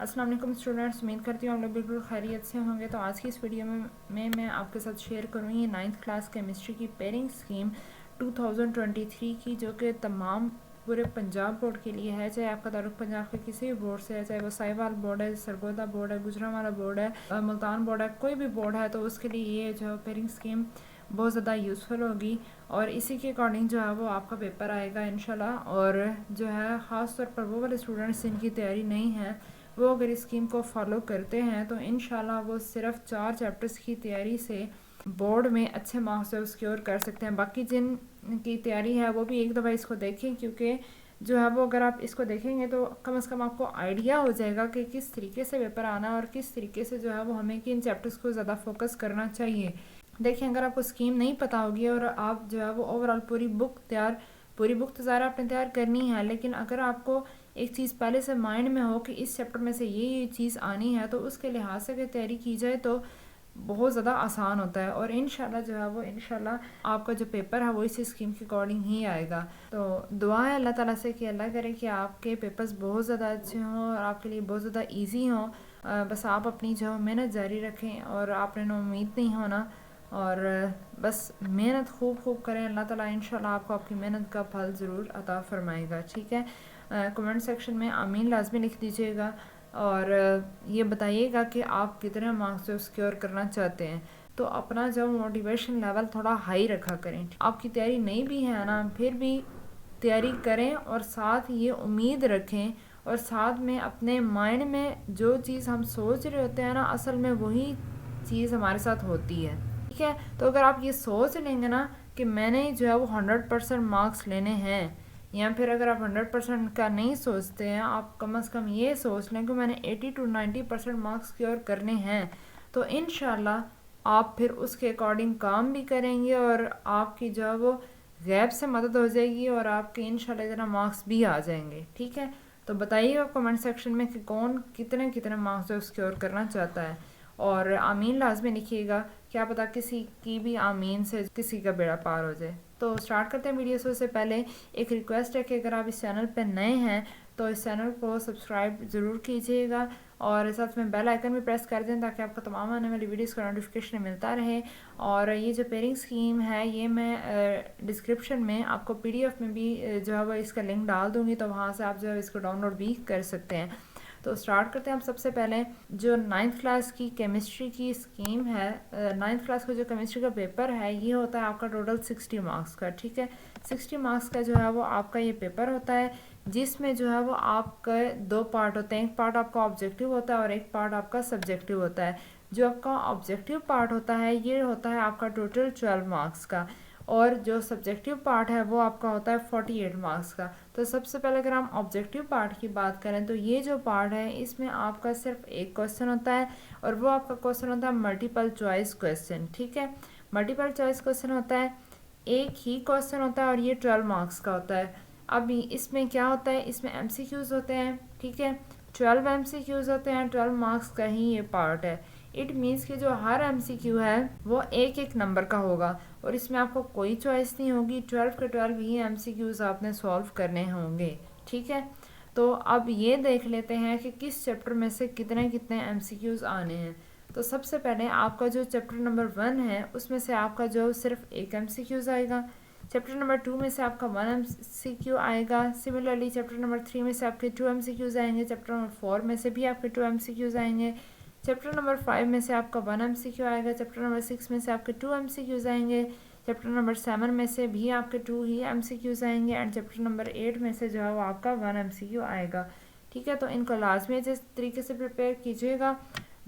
अस्सलाम वालेकुम स्टूडेंट्स, उम्मीद करती हूँ आप लोग बिल्कुल खैरियत से होंगे। तो आज की इस वीडियो में मैं आपके साथ शेयर करूँगी 9th क्लास केमिस्ट्री की पेयरिंग स्कीम 2023 की, जो कि तमाम पूरे पंजाब बोर्ड के लिए है। चाहे आपका ताल्लुक पंजाब के किसी भी बोर्ड से है, चाहे वो साहिवाल बोर्ड है, सरगोदा बोर्ड है, गुजरांवाला बोर्ड है, मुल्तान बोर्ड है, कोई भी बोर्ड है, तो उसके लिए ये जो पेयरिंग स्कीम बहुत ज़्यादा यूज़फुल होगी। और इसी के अकॉर्डिंग जो है वो आपका पेपर आएगा इंशाल्लाह। और जो है ख़ास तौर पर वो वाले स्टूडेंट्स जिनकी तैयारी नहीं है, वो अगर इस स्कीम को फॉलो करते हैं तो इंशाल्लाह वो सिर्फ 4 चैप्टर्स की तैयारी से बोर्ड में अच्छे मार्क्स जो सिक्योर कर सकते हैं। बाकी जिन की तैयारी है वो भी एक दफ़ा इसको देखें, क्योंकि जो है वो अगर आप इसको देखेंगे तो कम से कम आपको आइडिया हो जाएगा कि किस तरीके से पेपर आना है और किस तरीके से जो है वो हमें किन चैप्टर्स को ज़्यादा फोकस करना चाहिए। देखिए, अगर आपको स्कीम नहीं पता होगी और आप जो है वो ओवरऑल पूरी बुक तो ज़रा आपने तैयार करनी है, लेकिन अगर आपको एक चीज़ पहले से माइंड में हो कि इस चैप्टर में से ये चीज़ आनी है, तो उसके लिहाज से अगर तैयारी की जाए तो बहुत ज़्यादा आसान होता है। और इंशाल्लाह जो है वो इंशाल्लाह आपका जो पेपर है वो इस स्कीम के अकॉर्डिंग ही आएगा। तो दुआ है अल्लाह ताला से कि अल्लाह करे कि आपके पेपर्स बहुत ज़्यादा अच्छे हों और आपके लिए बहुत ज़्यादा ईजी हों। बस आप अपनी जो मेहनत जारी रखें और आपने ना उम्मीद नहीं होना, और बस मेहनत खूब करें। अल्लाह ताला इंशाल्लाह आपको आपकी मेहनत का फल ज़रूर अता फरमाएगा। ठीक है, कमेंट सेक्शन में आमीन लाजमी लिख दीजिएगा और ये बताइएगा कि आप कितने मार्क्स जो सिक्योर करना चाहते हैं। तो अपना जो मोटिवेशन लेवल थोड़ा हाई रखा करें। आपकी तैयारी नहीं भी है ना, फिर भी तैयारी करें और साथ ये उम्मीद रखें और साथ में अपने माइंड में जो चीज़ हम सोच रहे होते हैं ना, असल में वही चीज़ हमारे साथ होती है। ठीक है, तो अगर आप ये सोच लेंगे ना कि मैंने जो है वो 100% मार्क्स लेने हैं, या फिर अगर आप 100% का नहीं सोचते हैं, आप कम से कम ये सोच लें कि मैंने 80 to 90% मार्क्स सिक्योर करने हैं, तो इंशाल्लाह आप फिर उसके अकॉर्डिंग काम भी करेंगे और आपकी जो है वो गैप से मदद हो जाएगी और आपके इंशाल्लाह इतना मार्क्स भी आ जाएंगे। ठीक है, तो बताइएगा कमेंट सेक्शन में कि कौन कितने कितने मार्क्स जो सिक्योर करना चाहता है, और आमीन लाजमी लिखिएगा। क्या पता किसी की भी आमीन से किसी का बेड़ा पार हो जाए। तो स्टार्ट करते हैं वीडियो से पहले एक रिक्वेस्ट है कि अगर आप इस चैनल पर नए हैं तो इस चैनल को सब्सक्राइब ज़रूर कीजिएगा और साथ में बेल आइकन भी प्रेस कर दें ताकि आपको तमाम आने वाली वीडियोस का नोटिफिकेशन मिलता रहे। और ये जो पेयरिंग स्कीम है ये मैं डिस्क्रिप्शन में आपको पीडीएफ में भी जो है वो इसका लिंक डाल दूँगी, तो वहाँ से आप जो है इसको डाउनलोड भी कर सकते हैं। तो स्टार्ट करते हैं हम सबसे पहले जो 9th क्लास की केमिस्ट्री की स्कीम है। 9th क्लास का जो केमिस्ट्री का पेपर है ये होता है आपका टोटल 60 मार्क्स का। ठीक है, 60 मार्क्स का जो है वो आपका ये पेपर होता है, जिसमें जो है वो आपका 2 पार्ट होते हैं। एक पार्ट आपका ऑब्जेक्टिव होता है और एक पार्ट आपका सब्जेक्टिव होता है। जो आपका ऑब्जेक्टिव पार्ट होता है ये होता है आपका टोटल 12 मार्क्स का, और जो सब्जेक्टिव पार्ट है वो आपका होता है 48 मार्क्स का। तो सबसे पहले अगर हम ऑब्जेक्टिव पार्ट की बात करें तो ये जो पार्ट है इसमें आपका सिर्फ एक क्वेश्चन होता है और वो आपका क्वेश्चन होता है मल्टीपल चॉइस क्वेश्चन। ठीक है, मल्टीपल चॉइस क्वेश्चन होता है, एक ही क्वेश्चन होता है और ये 12 मार्क्स का होता है। अब इसमें क्या होता है, इसमें एमसीक्यूज होते हैं। ठीक है, 12 एमसीक्यूज होते हैं, 12 मार्क्स का ही ये पार्ट है। इट मीन्स कि जो हर एमसीक्यू है वो एक एक नंबर का होगा और इसमें आपको कोई चॉइस नहीं होगी। 12 के 12 ही एमसीक्यूज आपने सॉल्व करने होंगे। ठीक है, तो अब ये देख लेते हैं कि किस चैप्टर में से कितने कितने एमसीक्यूज आने हैं। तो सबसे पहले आपका जो चैप्टर नंबर 1 है उसमें से आपका जो सिर्फ एक एमसीक्यूज आएगा। चैप्टर नंबर 2 में से आपका 1 एमसीक्यू आएगा। सिमिलरली चैप्टर नंबर 3 में से आपके 2 एमसीक्यूज आएंगे। चैप्टर नंबर 4 में से भी आपके 2 एमसीक्यूज आएंगे। चैप्टर नंबर 5 में से आपका 1 एमसीक्यू आएगा। चैप्टर नंबर 6 में से आपके 2 एमसीक्यूज आएंगे। चैप्टर नंबर 7 में से भी आपके 2 ही एमसीक्यूज आएंगे एंड चैप्टर नंबर 8 में से जो है वो आपका 1 एमसीक्यू आएगा। ठीक है, तो इनको लाजमी जिस तरीके से प्रिपेयर कीजिएगा।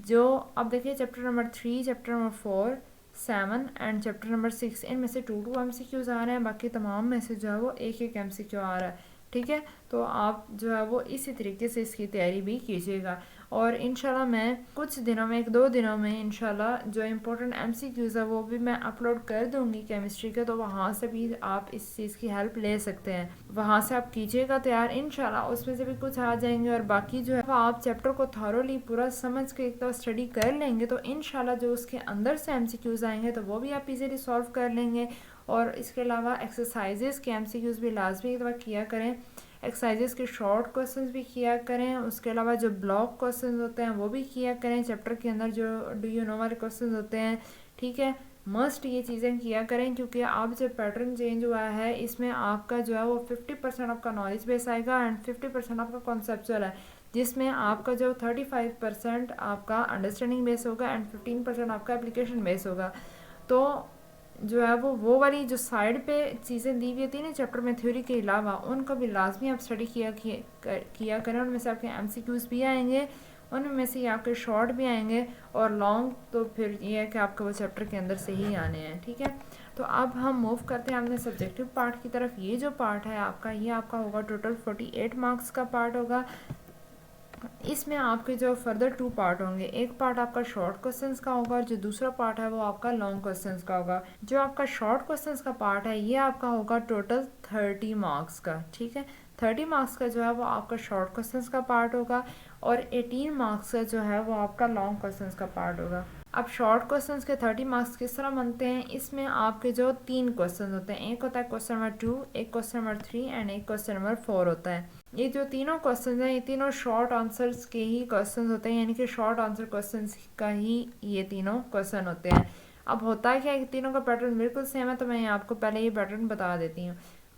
जो अब देखिए chapter number 3, chapter number 4, 7 and chapter number 6 इनमें से 2 एमसीक्यूज आ रहे हैं, बाकी तमाम में से जो है वो एक एक एमसीक्यू आ रहा है। ठीक है, तो आप जो है वो इसी तरीके से इसकी तैयारी भी कीजिएगा और इंशाल्लाह मैं कुछ दिनों में 1-2 दिनों में इंशाल्लाह जो इम्पोर्टेंट एमसीक्यूज़ है वो भी मैं अपलोड कर दूंगी केमिस्ट्री के, तो वहाँ से भी आप इस चीज़ की हेल्प ले सकते हैं। वहाँ से आप कीजिएगा तैयार, इंशाल्लाह उसमें से भी कुछ आ जाएंगे और बाकी जो है आप चैप्टर को थॉरोली पूरा समझ के एक तो स्टडी कर लेंगे तो इंशाल्लाह जो उसके अंदर से एमसीक्यूज़ आएंगे तो वो भी आप इजीली सॉल्व कर लेंगे। और इसके अलावा एक्सरसाइजेस के एमसीक्यूज़ भी लाजमी एक दफ़ा किया करें। एक्सरसाइजेस के शॉर्ट क्वेश्चंस भी किया करें, उसके अलावा जो ब्लॉक क्वेश्चंस होते हैं वो भी किया करें, चैप्टर के अंदर जो डू यू नो वाले क्वेश्चंस होते हैं, ठीक है, मस्ट ये चीज़ें किया करें, क्योंकि अब जो पैटर्न चेंज हुआ है इसमें आपका जो है वो 50% आपका नॉलेज बेस आएगा एंड 50% आपका कॉन्सेप्चुअल है, जिसमें आपका जो 35% आपका अंडरस्टैंडिंग बेस होगा एंड 15% आपका एप्लीकेशन बेस होगा। तो जो है वो वाली जो साइड पे चीज़ें दी हुई होती है ना चैप्टर में थ्योरी के अलावा, उनका भी लाजमी आप स्टडी किया करें। उनमें से आपके MCQs भी आएंगे, उनमें से आपके शॉर्ट भी आएंगे, और लॉन्ग तो फिर ये है कि आपके वो चैप्टर के अंदर से ही आने हैं, ठीक है। तो अब हम मूव करते हैं अपने सब्जेक्टिव पार्ट की तरफ। ये जो पार्ट है आपका, ये आपका होगा टोटल 48 मार्क्स का पार्ट होगा। इसमें आपके जो फर्दर 2 पार्ट होंगे, एक पार्ट आपका शॉर्ट क्वेश्चंस का होगा और जो दूसरा पार्ट है वो आपका लॉन्ग क्वेश्चंस का होगा। जो आपका शॉर्ट क्वेश्चंस का पार्ट है ये आपका होगा टोटल 30 मार्क्स का, ठीक है। 30 मार्क्स का जो है वो आपका शॉर्ट क्वेश्चंस का पार्ट होगा और 18 मार्क्स का जो है वो आपका लॉन्ग क्वेश्चंस का पार्ट होगा। अब शॉर्ट क्वेश्चंस के 30 मार्क्स किस तरह बनते हैं, इसमें आपके जो 3 क्वेश्चन होते हैं, एक होता है क्वेश्चन नंबर 2, एक क्वेश्चन नंबर 3 एंड एक क्वेश्चन नंबर 4 होता है। ये जो तीनों क्वेश्चन हैं ये तीनों शॉर्ट आंसर्स के ही क्वेश्चन होते हैं, यानी कि शॉर्ट आंसर क्वेश्चन का ही ये तीनों क्वेश्चन होते हैं। अब होता क्या है कि तीनों का पैटर्न बिल्कुल सेम है, तो मैं आपको पहले ये पैटर्न बता देती हूँ।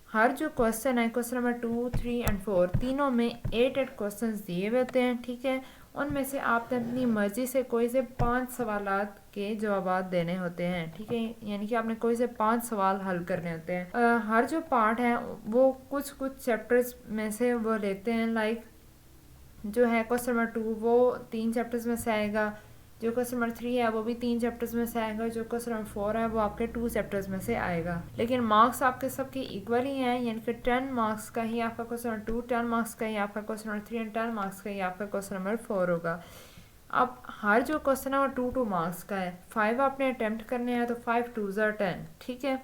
हर जो क्वेश्चन है, क्वेश्चन नंबर 2, 3 एंड 4 तीनों में 8 क्वेश्चन दिए हुए होते हैं, ठीक है। उनमें से आपने अपनी मर्जी से कोई से 5 सवालात के जवाब देने होते हैं, ठीक है, यानी कि आपने कोई से 5 सवाल हल करने होते हैं। हर जो पार्ट है वो कुछ चैप्टर्स में से वो लेते हैं, लाइक जो है क्वेश्चन नंबर 2 वो 3 चैप्टर्स में से आएगा, जो क्वेश्चन नंबर 3 है वो भी 3 चैप्टर्स में से आएगा, जो क्वेश्चन नंबर 4 है वो आपके 2 चैप्टर्स में से आएगा। लेकिन मार्क्स आपके सबके इक्वल ही हैं, यानी कि 10 मार्क्स का ही आपका क्वेश्चन नंबर 2, 10 मार्क्स का ही आपका क्वेश्चन नंबर 3 एंड 10 मार्क्स का ही आपका क्वेश्चन नंबर 4 होगा। अब हर जो क्वेश्चन है वो 2 मार्क्स का है, 5 आपने अटेम्प्ट करने हैं तो 5 2 10, ठीक है।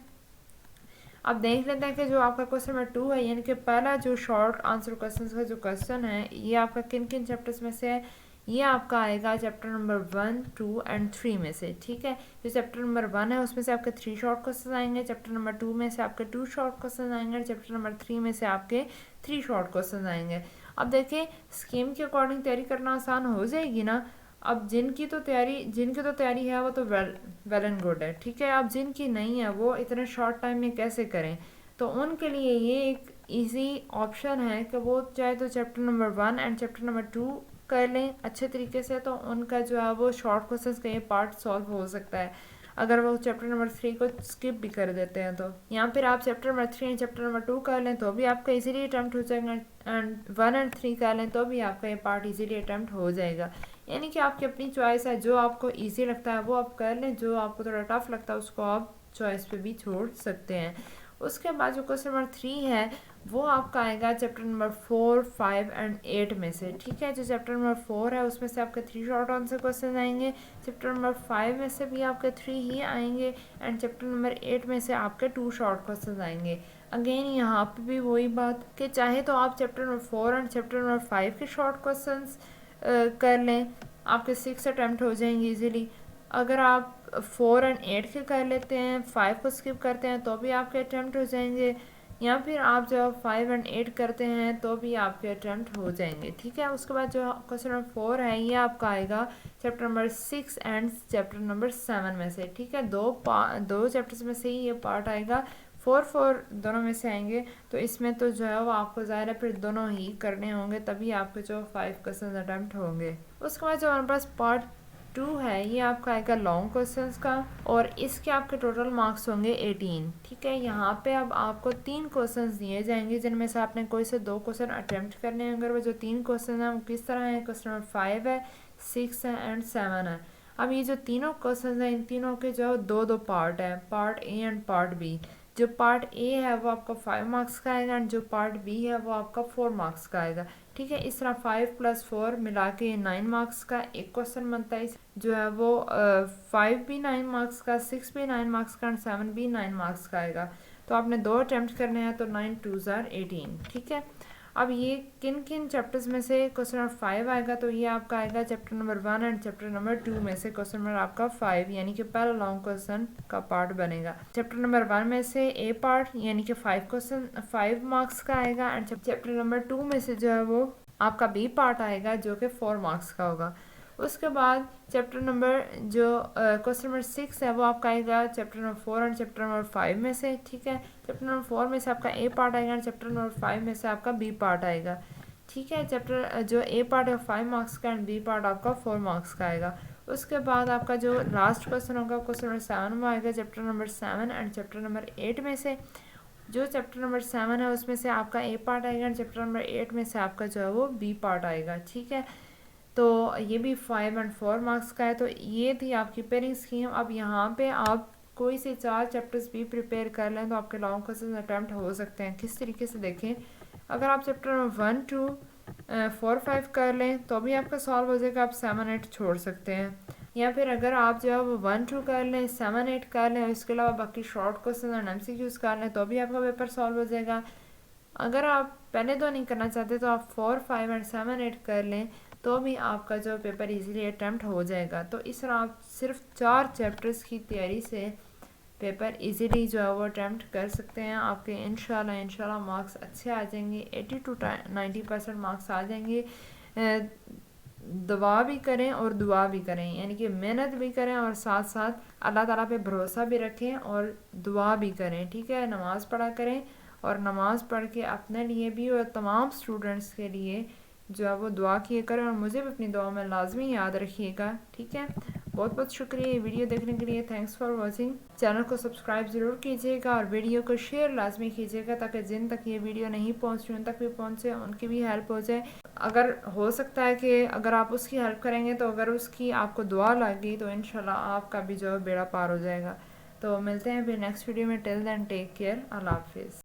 अब देख लेते हैं कि जो आपका क्वेश्चन नंबर 2 है, यानी कि पहला जो शॉर्ट आंसर क्वेश्चन का जो क्वेश्चन है ये आपका किन किन चैप्टर्स में से है, ये आपका आएगा चैप्टर नंबर 1, 2 एंड 3 में से, ठीक है। जो चैप्टर नंबर 1 है उसमें से आपके 3 शॉर्ट क्वेश्चन आएंगे, चैप्टर नंबर 2 में से आपके 2 शॉर्ट क्वेश्चन आएंगे, चैप्टर नंबर 3 में से आपके 3 शॉर्ट क्वेश्चन आएंगे। अब देखिए स्कीम के अकॉर्डिंग तैयारी करना आसान हो जाएगी ना। अब जिनकी तो तैयारी है वो तो वेल एंड गुड है, ठीक है। अब जिनकी नहीं है वो इतने शॉर्ट टाइम में कैसे करें, तो उनके लिए ये एक इजी ऑप्शन है कि वो चाहे तो chapter number 1 and chapter number 2 कर लें अच्छे तरीके से, तो उनका जो है वो शॉर्ट क्वेश्चंस का ये पार्ट सॉल्व हो सकता है। अगर वो चैप्टर नंबर 3 को स्किप भी कर देते हैं तो यहाँ पर आप chapter number 3 and chapter number 2 कर लें तो भी आपका इजीली अटैम्प्ट हो जाएगा, एंड 1 एंड 3 कर लें तो भी आपका ये पार्ट इजीली अटैम्प्ट हो जाएगा। यानी कि आपकी अपनी चॉइस है, जो आपको इजी लगता है वो आप कर लें, जो आपको थोड़ा टफ लगता है उसको आप चॉइस पे भी छोड़ सकते हैं। उसके बाद जो क्वेश्चन नंबर 3 है वो आपका आएगा चैप्टर नंबर 4, 5 एंड 8 में से, ठीक है। जो चैप्टर नंबर 4 है उसमें से आपके 3 शॉर्ट आंसर क्वेश्चन आएंगे, चैप्टर नंबर 5 में से भी आपके 3 ही आएंगे, एंड चैप्टर नंबर 8 में से आपके 2 शॉर्ट क्वेश्चन आएंगे। अगेन यहाँ पे भी वही बात कि चाहे तो आप chapter number 4 and chapter number 5 के शॉर्ट क्वेश्चन कर लें, आपके 6 अटैम्प्ट हो जाएंगे इजीली। अगर आप 4 एंड 8 के कर लेते हैं, 5 को स्किप करते हैं तो भी आपके अटैम्प्ट हो जाएंगे, या फिर आप जब 5 एंड 8 करते हैं तो भी आपके अटैम्प्ट हो जाएंगे, ठीक है। उसके बाद जो क्वेश्चन नंबर 4 है ये आपका आएगा chapter number 6 and chapter number 7 में से, ठीक है। दो चैप्टर्स में से ही ये पार्ट आएगा, 4 दोनों में से आएंगे, तो इसमें तो जो है वो आपको ज़ाहिर है फिर दोनों ही करने होंगे, तभी आपके जो 5 क्वेश्चन अटैम्प्ट होंगे। उसके बाद जो हमारे पास पार्ट 2 है ये आपका आएगा लॉन्ग क्वेश्चंस का, और इसके आपके टोटल मार्क्स होंगे 18, ठीक है। यहाँ पे अब आपको 3 क्वेश्चंस दिए जाएंगे जिनमें से आपने कोई से 2 क्वेश्चन अटेम्प्ट करने हैं। अगर वो जो 3 क्वेश्चन हैं वो किस तरह हैं, क्वेश्चन नंबर 5 है, 6 है एंड 7 है। अब ये जो तीनों क्वेश्चन हैं इन तीनों के जो 2 पार्ट है, part A and part B. जो पार्ट ए है वो आपका 5 मार्क्स का आएगा, एंड जो पार्ट बी है वो आपका 4 मार्क्स का आएगा, ठीक है। इस तरह 5 + 4 मिला के 9 मार्क्स का एक क्वेश्चन बनता है, जो है वो 5 भी 9 मार्क्स का, 6 भी 9 मार्क्स का एंड 7 भी 9 मार्क्स का आएगा। तो आपने 2 अटेम्प्ट करने हैं तो 9 2 18, ठीक है। अब ये किन किन चैप्टर्स में से क्वेश्चन नंबर 5 आएगा, तो ये आपका आएगा chapter number 1 and chapter number 2 में से क्वेश्चन नंबर आपका 5 यानी कि पहला लॉन्ग क्वेश्चन का पार्ट बनेगा। चैप्टर नंबर 1 में से ए पार्ट यानी कि 5 क्वेश्चन 5 मार्क्स का आएगा एंड चैप्टर नंबर 2 में से जो है वो आपका बी पार्ट आएगा जो कि 4 मार्क्स का होगा। उसके बाद चैप्टर नंबर जो क्वेश्चन नंबर 6 है वो आपका आएगा chapter number 4 and chapter number 5 में से, ठीक है। चैप्टर नंबर 4 में से आपका ए पार्ट आएगा एंड चैप्टर नंबर 5 में से आपका बी पार्ट आएगा, ठीक है। चैप्टर जो ए पार्ट है 5 मार्क्स का एंड बी पार्ट आपका 4 मार्क्स का आएगा। उसके बाद आपका जो लास्ट क्वेश्चन होगा क्वेश्चन नंबर 7 में आएगा chapter number 7 and chapter number 8 में से। जो चैप्टर नंबर 7 है उसमें से आपका ए पार्ट आएगा एंड चैप्टर नंबर 8 में से आपका जो है वो बी पार्ट आएगा, ठीक है। तो ये भी 5 एंड 4 मार्क्स का है। तो ये थी आपकी पेयरिंग स्कीम। अब यहाँ पे आप कोई से 4 चैप्टर्स भी प्रिपेयर कर लें तो आपके लॉन्ग क्वेश्चन अटैम्प्ट हो सकते हैं। किस तरीके से देखें, अगर आप चैप्टर नंबर 1 2 4 5 कर लें तो भी आपका सॉल्व हो जाएगा, आप 7 8 छोड़ सकते हैं। या फिर अगर आप जो है वो 1 2 कर लें 7 8 कर लें और इसके अलावा बाकी शॉर्ट क्वेश्चन एंड MCQs कर लें तो भी आपका पेपर सॉल्व हो जाएगा। अगर आप पहले तो नहीं करना चाहते तो आप 4 5 एंड 7 8 कर लें तो भी आपका जो पेपर इजीली अटैम्प्ट हो जाएगा। तो इस तरह आप सिर्फ 4 चैप्टर्स की तैयारी से पेपर इजीली जो है वो अटैम्प्ट कर सकते हैं। आपके इंशाल्लाह मार्क्स अच्छे आ जाएंगे, 80 to 90% मार्क्स आ जाएंगे। दुआ भी करें और दुआ भी करें, यानी कि मेहनत भी करें और साथ साथ अल्लाह ताला पे भरोसा भी रखें और दुआ भी करें, ठीक है। नमाज़ पढ़ा करें और नमाज़ पढ़ के अपने लिए भी और तमाम स्टूडेंट्स के लिए जो है वो दुआ किए करें और मुझे भी अपनी दुआ में लाजमी याद रखिएगा, ठीक है। बहुत बहुत शुक्रिया ये वीडियो देखने के लिए, थैंक्स फॉर वॉचिंग। चैनल को सब्सक्राइब ज़रूर कीजिएगा और वीडियो को शेयर लाजमी कीजिएगा ताकि जिन तक ये वीडियो नहीं पहुंची उन तक भी पहुंचे, उनकी भी हेल्प हो जाए। अगर हो सकता है कि अगर आप उसकी हेल्प करेंगे तो अगर उसकी आपको दुआ लगी तो इंशाल्लाह आपका भी जो है बेड़ा पार हो जाएगा। तो मिलते हैं फिर नेक्स्ट वीडियो में, टिल देन टेक केयर, अल्लाह हाफिज़।